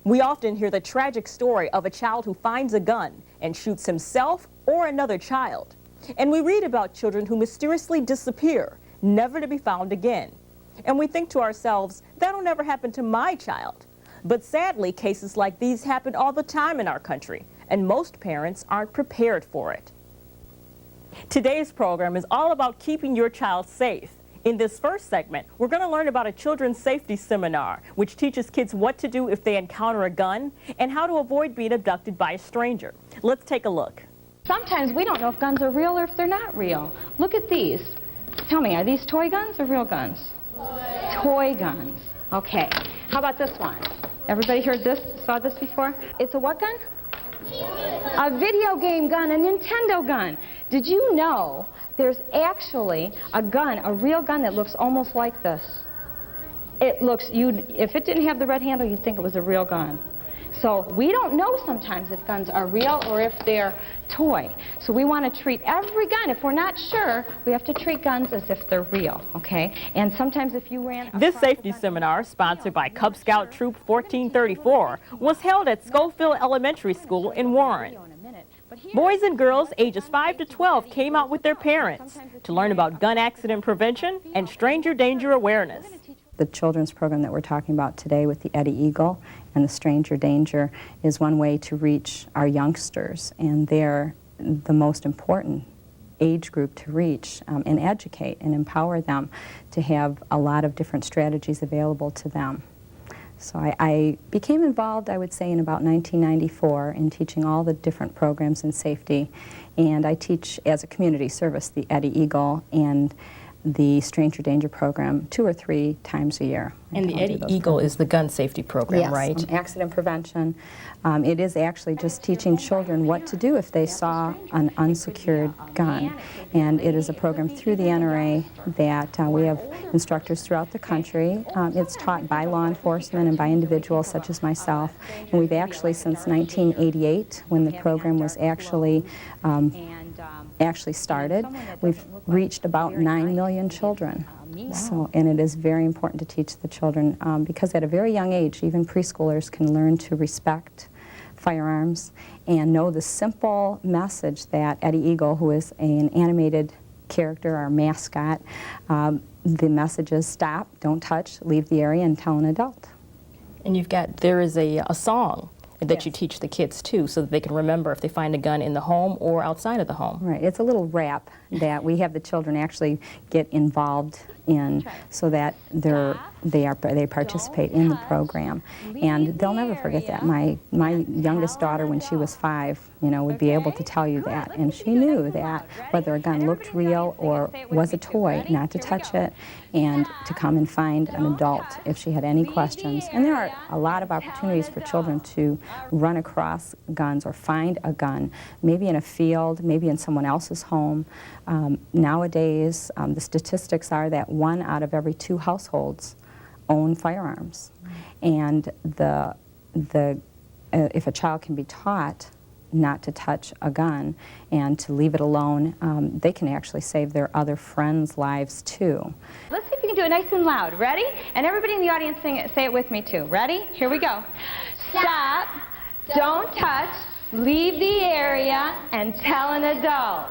We often hear the tragic story of a child who finds a gun and shoots himself or another child. And we read about children who mysteriously disappear, never to be found again. And we think to ourselves, that'll never happen to my child. But sadly, cases like these happen all the time in our country, and most parents aren't prepared for it. Today's program is all about keeping your child safe. In this first segment, we're going to learn about a children's safety seminar, which teaches kids what to do if they encounter a gun and how to avoid being abducted by a stranger. Let's take a look. Sometimes we don't know if guns are real or if they're not real. Look at these. Tell me, are these toy guns or real guns? Toy guns. Okay. How about this one? Everybody heard this, saw this before? It's a what gun? A video game gun, a Nintendo gun. Did you know there's actually a gun, a real gun that looks almost like this? It looks, if it didn't have the red handle, you'd think it was a real gun. So we don't know sometimes if guns are real or if they're toy. So we want to treat every gun. If we're not sure, we have to treat guns as if they're real, okay? And sometimes if you ran... This safety seminar, sponsored by Cub Scout Troop 1434, was held at Schofield Elementary School in Warren. Boys and girls ages 5 to 12 came out with their parents to learn about gun accident prevention and stranger danger awareness. The children's program that we're talking about today with the Eddie Eagle and the Stranger Danger is one way to reach our youngsters, and they're the most important age group to reach and educate and empower them to have a lot of different strategies available to them. So I became involved, I would say, in about 1994 in teaching all the different programs in safety, and I teach as a community service the Eddie Eagle and the Stranger Danger program 2 or 3 times a year. And the Eddie Eagle is the gun safety program, yes, right? Accident prevention. It is actually just teaching children what to do if they saw an unsecured gun. And it is a program through the NRA that we have instructors throughout the country. It's taught by law enforcement and by individuals such as myself. And we've actually, since 1988, when the program was actually started, we've reached about 9 million children. So, and it is very important to teach the children because at a very young age, even preschoolers can learn to respect firearms and know the simple message that Eddie Eagle, who is an animated character, our mascot, the message is stop, don't touch, leave the area, and tell an adult. And there is a song that you teach the kids too, so that they can remember if they find a gun in the home or outside of the home. Right, it's a little rap that we have the children actually get involved in so that they participate in the program, and they'll never forget that. My youngest daughter, when she was 5, would be able to tell you that, and she knew that whether a gun looked real or was a toy, not to touch it, and to come and find an adult if she had any questions. And there are a lot of opportunities for children to run across guns or find a gun, maybe in a field, maybe in someone else's home. Nowadays, the statistics are that 1 out of every 2 households own firearms. And if a child can be taught not to touch a gun and to leave it alone, they can actually save their other friends' lives too. Let's see if you can do it nice and loud. Ready? And everybody in the audience say it with me too. Ready? Here we go. Stop, don't touch, leave the area, and tell an adult.